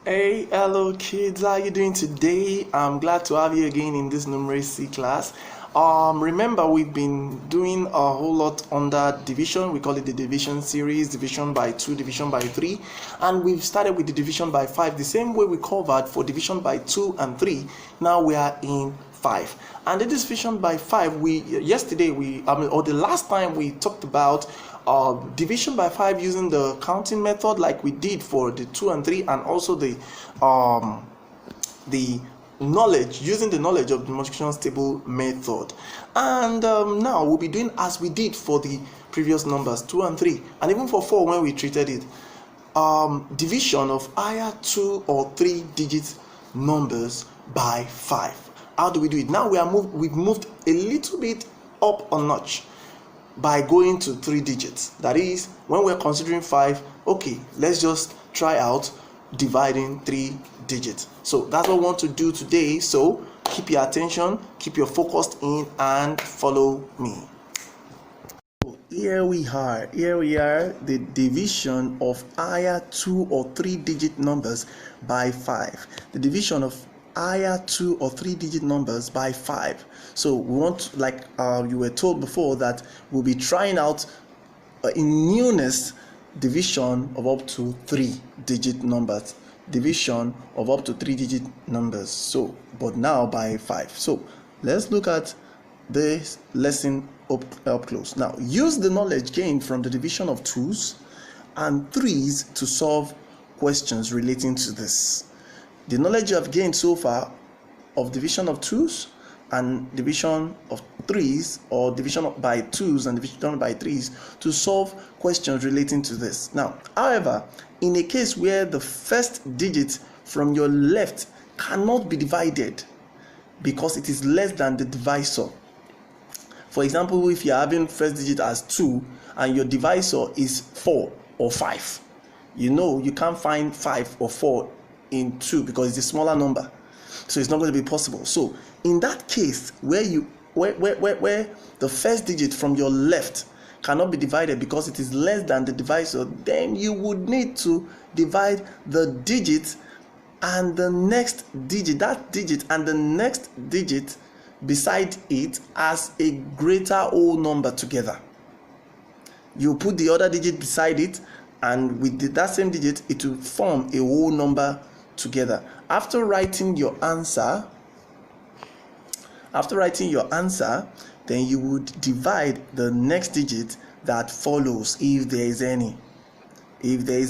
Hey, hello kids, how you doing today? I'm glad to have you again in this numeracy class. Remember we've been doing a whole lot under division. We call it the division series, division by 2, division by 3, and we've started with the division by 5, the same way we covered for division by 2 and 3. Now we are in 5, and in this division by 5, the last time we talked about division by 5 using the counting method like we did for the 2 and 3, and also the knowledge, using the knowledge of the multiplication table method. And now we'll be doing as we did for the previous numbers 2 and 3, and even for 4 when we treated it, division of higher 2 or 3 digit numbers by 5. How do we do it? Now we've moved a little bit up a notch by going to 3 digits. That is, when we're considering 5, okay, let's just try out dividing 3 digits. So that's what we want to do today. So keep your attention, keep your focus in, and follow me. Here we are, the division of higher 2 or 3 digit numbers by 5. The division of higher 2 or 3 digit numbers by 5. So we want, like you were told before, that we'll be trying out in newness division of up to 3 digit numbers, division of up to 3 digit numbers. So but now by 5. So let's look at this lesson up close. Now use the knowledge gained from the division of 2s and 3s to solve questions relating to this. The knowledge you have gained so far of division of 2s and division of 3s, or division by 2s and division by 3s, to solve questions relating to this. Now, however, in a case where the first digit from your left cannot be divided because it is less than the divisor. For example, if you are having first digit as 2 and your divisor is 4 or 5, you can't find 5 or 4 in 2 because it's a smaller number, so it's not going to be possible. So in that case where the first digit from your left cannot be divided because it is less than the divisor, then you would need to divide the digit and the next digit, that digit and the next digit beside it, as a greater whole number together. You put the other digit beside it, and with that same digit it will form a whole number together. After writing your answer, then you would divide the next digit that follows, if there is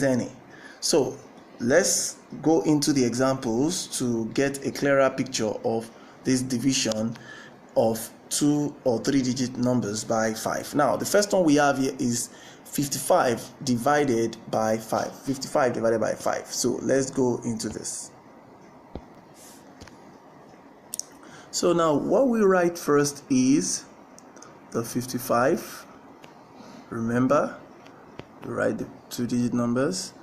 any. So let's go into the examples to get a clearer picture of this division of 2 or 3 digit numbers by 5. Now the first one we have here is 55 divided by 5. 55 divided by 5. So let's go into this. So now what we write first is the 55. Remember, you write the 2 digit numbers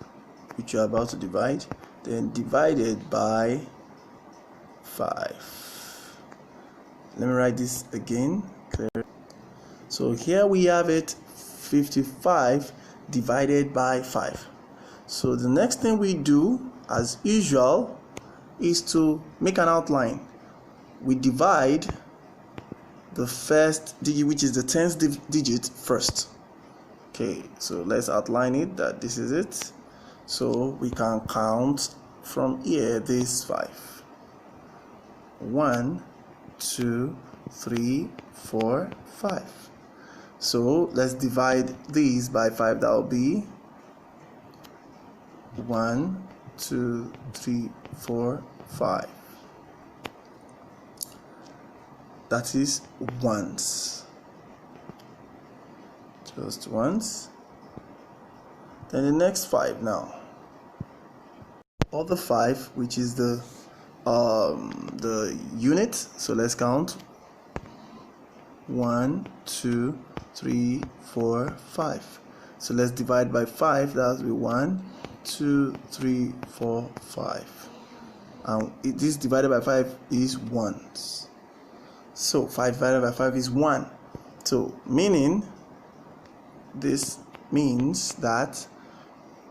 which you are about to divide, then divided by 5. Let me write this again. So here we have it, 55 divided by 5. So the next thing we do, as usual, is to make an outline. We divide the first digit, which is the 10th digit, first. Okay, so let's outline it, that this is it. So we can count from here this 5. 1, 2, 3, 4, 5. So let's divide these by 5. That will be 1, 2, 3, 4, 5. That is once, just once. Then the next 5 now, other 5, which is the unit. So let's count 1, 2, 3, 4, 5. So let's divide by 5. That will be 1, 2, 3, 4, 5. And this divided by 5 is ones. So 5 divided by 5 is 1. So this means that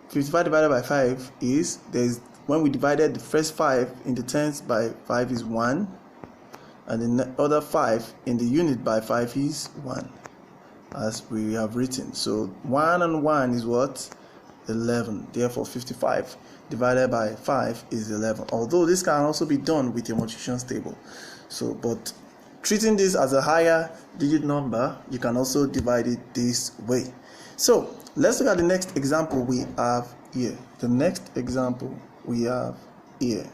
55 divided by 5 is, there's when we divided the first 5 in the tens by 5 is 1, and the other 5 in the unit by 5 is 1, as we have written. So 1 and 1 is what? 11. Therefore 55 divided by 5 is 11. Although this can also be done with your multiplication table. So, but treating this as a higher digit number, you can also divide it this way. So let's look at the next example we have here. The next example we have here.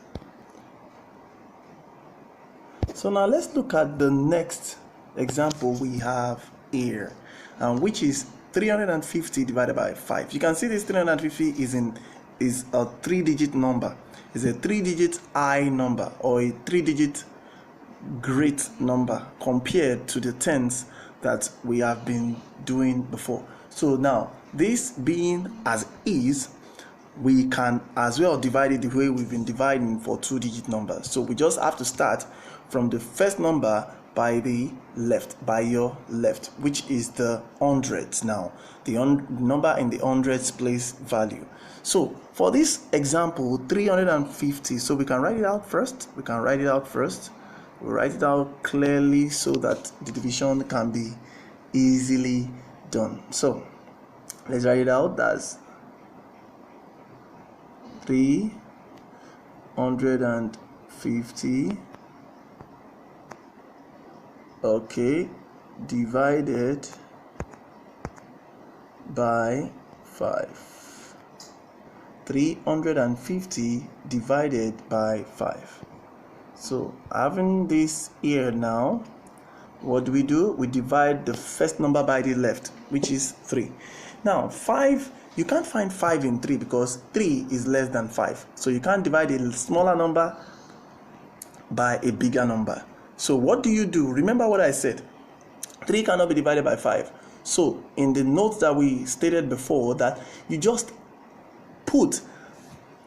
So now let's look at the next example we have here, which is 350 divided by 5. You can see this 350 is a 3-digit number. It's a 3-digit high number, or a 3-digit great number compared to the tens that we have been doing before. So now, this being as is, we can as well divide it the way we've been dividing for 2-digit numbers. So we just have to start from the first number by your left, which is the hundreds. Now the number in the hundreds place value. So for this example, 350, so we can write it out first. We write it out clearly so that the division can be easily done. So let's write it out. That's 350, okay, divided by 5. 350 divided by 5. So having this here now, what do? We divide the first number by the left, which is 3. Now 5, you can't find 5 in 3 because 3 is less than 5. So you can't divide a smaller number by a bigger number. So what do? Remember what I said. 3 cannot be divided by 5. So in the notes that we stated before, that you just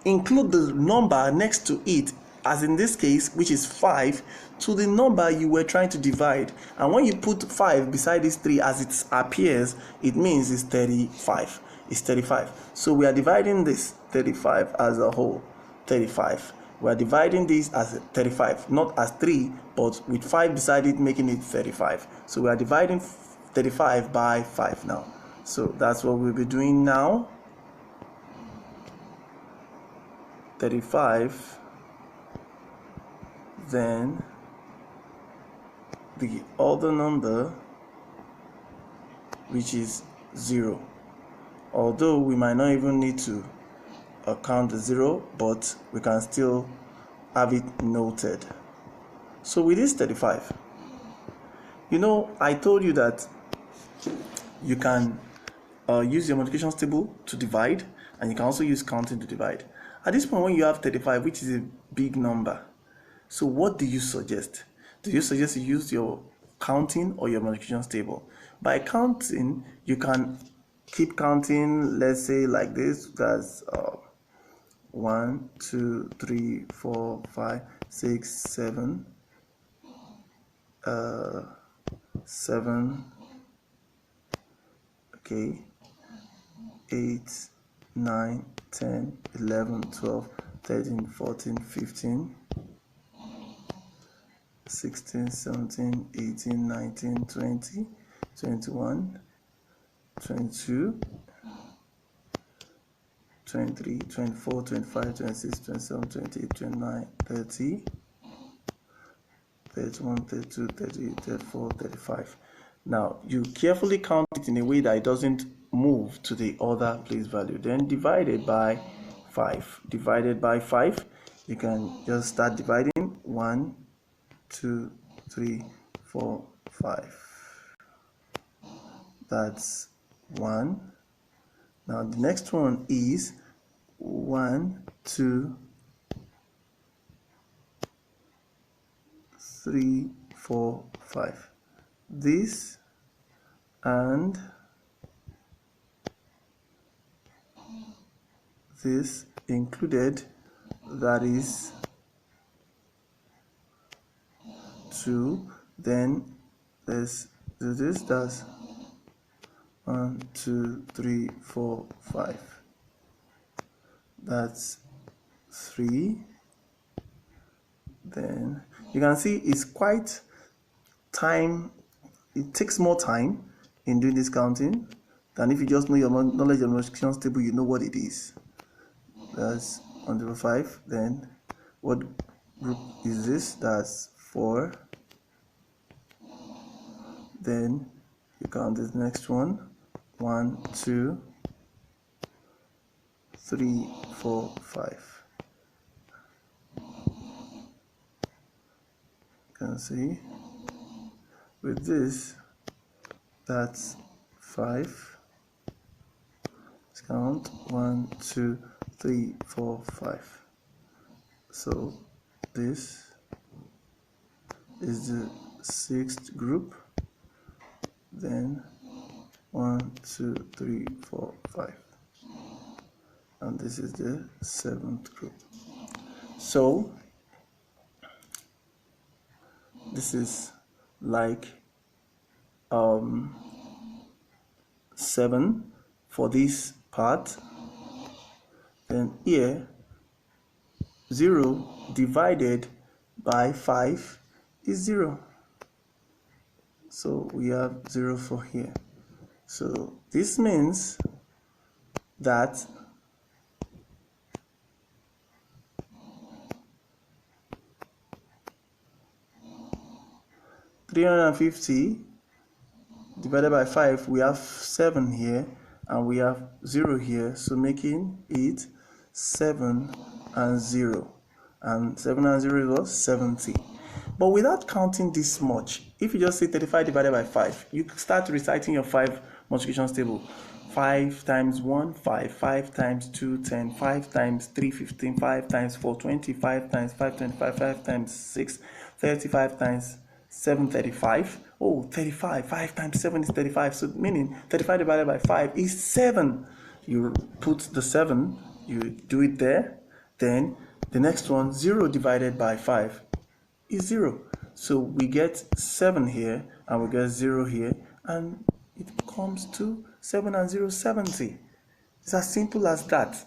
include the number next to it, as in this case, which is 5, to the number you were trying to divide. And when you put 5 beside this 3 as it appears, it means it's 35. It's 35. So we are dividing this 35 as a whole. 35. We are dividing this as 35, not as 3, but with 5 beside it, making it 35. So we are dividing 35 by 5 now. So that's what we'll be doing now. 35, then the other number, which is 0. Although we might not even need to count the 0, but we can still have it noted. So with this 35, I told you that you can use your multiplication table to divide, and you can also use counting to divide. At this point, when you have 35, which is a big number, so what do you suggest? Do you suggest you use your counting or your multiplication table? By counting, you can keep counting, let's say like this. That's 1, 2, 3, 4, 5, 6, 7, 7, okay, 8, 9, 10, 11, 12, 13, 14, 15, 16, 17, 18, 19, 20, 21, 22, 23, 24, 25, 26, 27, 28, 29, 30, 31, 32, 38, 34, 35. Now you carefully count it in a way that it doesn't move to the other place value. Then divided by 5. Divided by 5, you can just start dividing. 1, 2, 3, 4, 5. That's 1. Now the next one is 1, 2, 3, 4, 5. This and this included, that is 2. Then let's do this. That's 1, 2, 3, 4, 5. That's 3. Then you can see it's quite time. It takes more time in doing this counting than if you just know your knowledge of multiplication table. You know what it is. That's 105. Then what group is this? That's 4. Then you count this next one. 1, 2, 3, 4, 5. You can see with this, that's 5. Let's count 1, 2, 3, 4, 5. So this is the 6th group. Then 1, 2, 3, 4, 5. And this is the 7th group. So this is like 7 for this part. Then here 0 divided by 5 is 0. So we have 0 for here. So this means that $350 divided by 5, we have 7 here and we have 0 here, so making it 7 and 0. And 7 and 0 is what? 70. But without counting this much, if you just say 35 divided by 5, you start reciting your 5 multiplication table. 5 times 1, 5. 5 times 2, 10. 5 times 3, 15. 5 times 4, 20. 5 times 5, 25. 5 times 6, 35 times 7, 35. Oh, 35. 5 times 7 is 35. So meaning 35 divided by 5 is 7. You put the 7, you do it there. Then the next one, 0 divided by 5 is 0. So we get 7 here and we get 0 here, and it comes to 7 and 0, 70. It's as simple as that.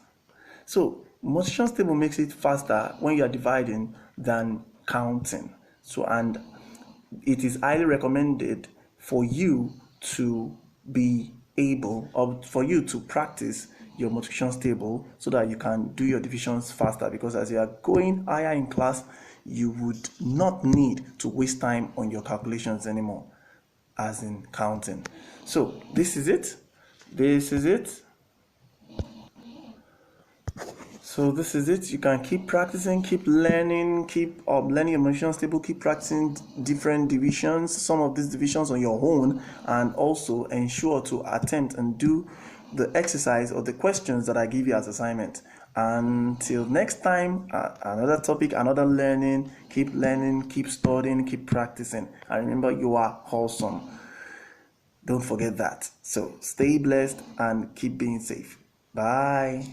So multiplication table makes it faster when you are dividing than counting. So, and it is highly recommended for you to be able, or for you to practice your multiplication table so that you can do your divisions faster, because as you are going higher in class, you would not need to waste time on your calculations anymore, as in counting. So this is it. So this is it. You can keep practicing, keep learning, keep learning your multiplication table, keep practicing different divisions, some of these divisions on your own, and also ensure to attempt and do the exercise or the questions that I give you as assignment. Until next time, another topic, another learning. Keep studying, keep practicing. And remember, you are awesome. Don't forget that. So stay blessed and keep being safe. Bye.